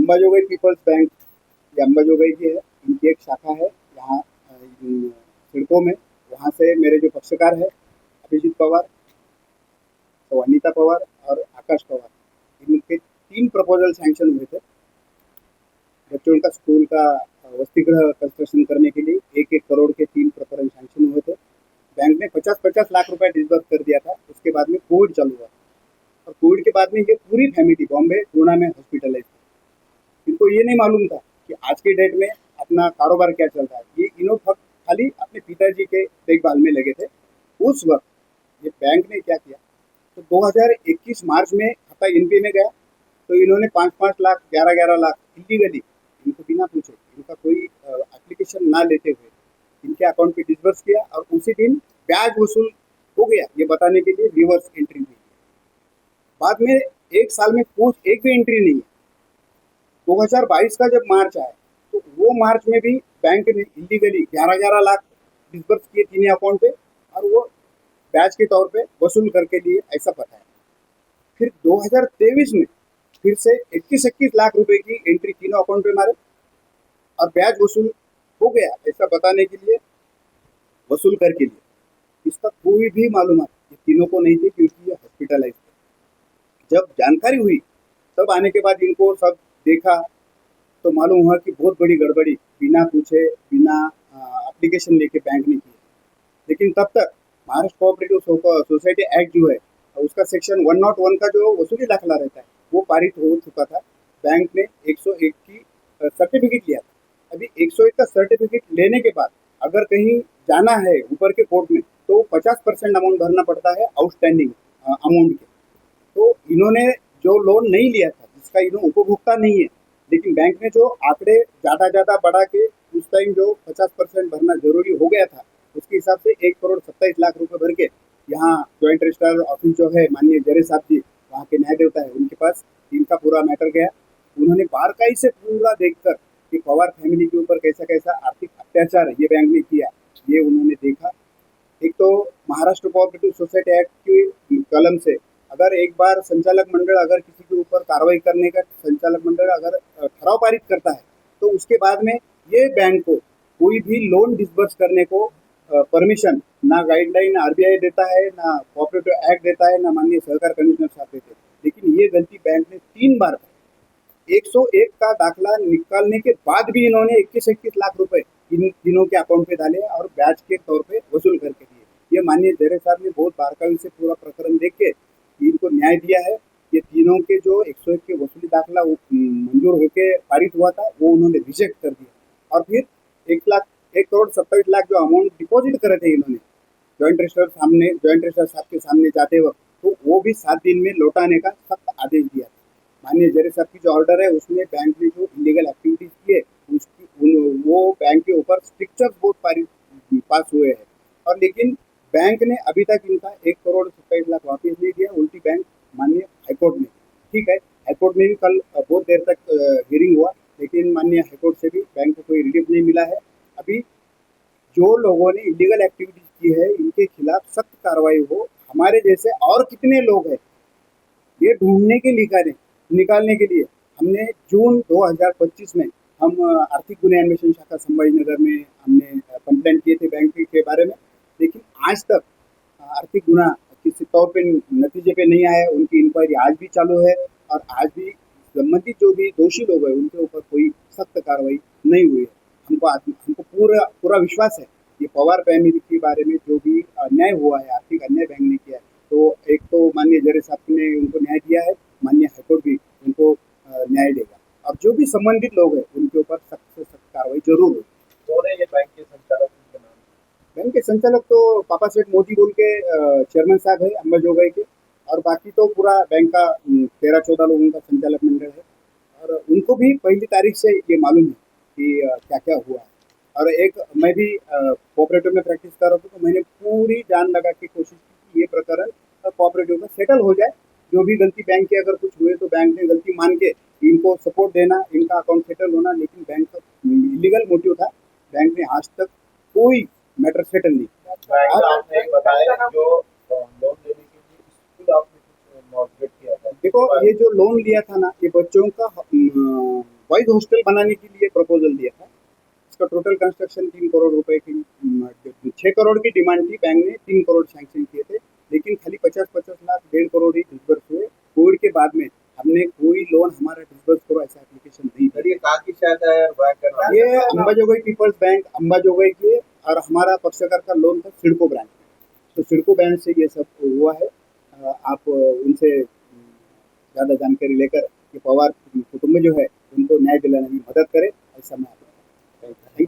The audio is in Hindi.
अंबाजोगाई पीपल्स बैंक, ये अंबाजोगाई की है, इनकी एक शाखा है यहाँ इन सिडको में। वहाँ से मेरे जो पक्षकार है अभिजीत पवार, तो अनीता पवार और आकाश पवार, इनके 3 प्रपोजल सैंक्शन हुए थे बच्चों का स्कूल का वसतिगृह कंस्ट्रक्शन करने के लिए। 1-1 करोड़ के 3 प्रपोजल सैंक्शन हुए थे। बैंक ने 50-50 लाख रुपए डिसबर्स कर दिया था। उसके बाद में कोविड चालू हुआ और कोविड के बाद में ये पूरी फैमिली बॉम्बे पूना में हॉस्पिटलाइज थी। इनको ये नहीं मालूम था कि आज के डेट में अपना कारोबार क्या चल रहा है। ये इन्हों खाली अपने पिताजी के देखभाल में लगे थे। उस वक्त ये बैंक ने क्या किया, तो 2021 मार्च में खाता एनपीए में गया, तो इन्होंने 5-5 लाख 11-11 लाख इलीगली, इनको बिना पूछे, इनका कोई एप्लीकेशन ना लेते हुए इनके अकाउंट पे डिसबर्स किया और उसी दिन ब्याज वसूल हो गया ये बताने के लिए रिवर्स एंट्री हुई। बाद में 1 साल में कुछ एक भी एंट्री नहीं है। 2022 का जब मार्च आया तो वो मार्च में भी बैंक ने इलीगली 11-11 लाख डिसबर्स किए तीनों अकाउंट पे और वो ब्याज के तौर पे वसूल करके लिए, ऐसा बताया। फिर 2023 में फिर से 21-21 लाख रुपए की एंट्री तीनों अकाउंट पे मारे और ब्याज वसूल हो गया ऐसा बताने के लिए, वसूल करके लिए। इसका कोई भी मालूमात ये तीनों को नहीं थी क्योंकि ये हॉस्पिटलाइज थे। जब जानकारी हुई तब आने के बाद इनको सब देखा तो मालूम हुआ कि बहुत बड़ी गड़बड़ी बिना पूछे, बिना एप्लीकेशन लेके बैंक ने की है। लेकिन तब तक महाराष्ट्र कोऑपरेटिव सोसाइटी एक्ट जो है उसका सेक्शन 101 का जो वसूली दाखला रहता है वो पारित हो चुका था। बैंक ने 101 की सर्टिफिकेट लिया था। अभी 101 का सर्टिफिकेट लेने के बाद अगर कहीं जाना है ऊपर के कोर्ट में तो 50% अमाउंट भरना पड़ता है आउटस्टैंडिंग अमाउंट के। तो इन्होंने जो लोन नहीं लिया था, जिसका इन्होंने उपभोक्ता नहीं है, लेकिन बैंक ने जो आंकड़े ज़्यादा बढ़ा के उस टाइम जो 50% भरना जरूरी हो गया था, उसके हिसाब से 1,27,00,000 रुपए भर के यहाँ जॉइंट रजिस्ट्रार ऑफिस जो है माननीय जरे साहब जी, वहाँ के न्याय देवता है, उनके पास इनका पूरा मैटर गया। उन्होंने बारकाई से पूरा देखकर कि पवार फैमिली के ऊपर कैसा कैसा आर्थिक अत्याचार ये बैंक ने किया, ये उन्होंने देखा। एक तो महाराष्ट्र कोऑपरेटिव सोसाइटी एक्ट की कलम से अगर एक बार संचालक मंडल अगर किसी के ऊपर कार्रवाई करने का संचालक मंडल अगर ठराव पारित करता है तो उसके बाद में ये बैंक को कोई भी लोन डिसबर्स करने को परमिशन ना गाइडलाइन आरबीआई देता है, ना कोऑपरेटिव एक्ट देता है, ना माननीय सहकार कमिश्नर साहब देते हैं। लेकिन ये गलती बैंक ने 3 बार 101 का दाखला निकालने के बाद भी इन्होंने 21-21 लाख रुपए इन तीनों के अकाउंट पे डाले और ब्याज के तौर पे वसूल करके दिए। ये माननीय जरे साहब ने बहुत बारकाई से पूरा प्रकरण देख के इनको न्याय दिया है। ये तीनों के जो 101 के वसूली दाखला मंजूर होके पारित हुआ था वो उन्होंने रिजेक्ट कर दिया और फिर 1,27,00,000 जो अमाउंट डिपॉजिट करे थे इन्होंने जॉइंट रजिस्ट्रार साहब के सामने जाते वक्त, तो वो भी 7 दिन में लौटाने का सख्त आदेश दिया था। माननीय जरे साहब की जो ऑर्डर है उसमें बैंक ने जो इलीगल एक्टिविटीज की है वो बैंक के ऊपर स्ट्रिक्चर बहुत पास हुए हैं और लेकिन बैंक ने अभी तक इनका 1,27,00,000 वापस नहीं दिया। उल्टी बैंक माननीय हाईकोर्ट में, ठीक है, हाईकोर्ट में भी कल बहुत देर तक हियरिंग हुआ, लेकिन माननीय हाईकोर्ट से भी बैंक को कोई रिलीफ नहीं मिला है। अभी जो लोगों ने इलीगल एक्टिविटीज की है इनके खिलाफ सख्त कार्रवाई हो। हमारे जैसे और कितने लोग हैं ये ढूंढने के निकालने के लिए हमने जून 2025 में हम आर्थिक गुन्हे अन्वेषण शाखा संभाजीनगर में हमने कंप्लेंट किए थे बैंक के बारे में, लेकिन आज तक आर्थिक गुना किसी तौर पे नतीजे पे नहीं आया। उनकी इंक्वायरी आज भी चालू है और आज भी संबंधित जो भी दोषी लोग हैं उनके ऊपर कोई सख्त कार्रवाई नहीं हुई है। हमको पूरा विश्वास है ये पवार फैमिली के बारे में जो भी अन्याय हुआ है, आर्थिक अन्याय बैंक ने किया है, तो एक तो माननीय जरे साहब ने उनको न्याय दिया है, माननीय हाईकोर्ट भी उनको न्याय देगा और जो भी संबंधित लोग हैं उनके ऊपर सख्त से सख्त कार्रवाई जरूर होगी। कौन है ये बैंक के संचालक? उनके नाम? बैंक के संचालक तो पापा सेठ मोदी बोल के चेयरमैन साहब है अंबाजोगाई के, और बाकी तो पूरा बैंक का 13-14 लोगों का संचालक मंडल है और उनको भी पहली तारीख से ये मालूम है कि क्या क्या हुआ है। और एक मैं भी कोऑपरेटिव में प्रैक्टिस कर रहा था तो मैंने पूरी जान लगा के कोशिश की कि ये प्रकरण कोऑपरेटिव में सेटल हो जाए। जो भी गलती बैंक की अगर कुछ हुए तो बैंक ने गलती मान के इनको सपोर्ट देना, इनका अकाउंट सेटल होना, लेकिन बैंक का इलीगल मोटिव था। बैंक ने आज तक कोई मैटर सेटल नहीं किया। और आपने बताया जो लोन लेने के लिए स्कूल आपने कुछ मॉडरेट किया था, देखो ये जो लोन लिया था ना ये बच्चों का बॉयज हॉस्टल बनाने के लिए प्रपोजल दिया था। इसका टोटल कंस्ट्रक्शन 3 करोड़ रुपए की 6 करोड़ की डिमांड थी, बैंक ने 3 करोड़ सैंक्शन किए थे, लेकिन खाली 50-50 लाख 1.5 करोड़ ही डिस्बर्स हुए। कोविड के बाद में हमने कोई लोन हमारा डिस्बर्स करो ऐसा एप्लीकेशन नहीं सर ये कहाँ की शायद है बैंक का नाम? ये अंबाजोगाई पीपल्स बैंक अंबाजोगाई के, और हमारा पक्षकार का लोन था सिडको ब्रांच में। तो सिडको बैंक से ये सब हुआ है। आप उनसे ज़्यादा जानकारी लेकर ये पवार कुटुंब जो है उनको न्याय दिलाने में मदद करें, ऐसा मैं आपको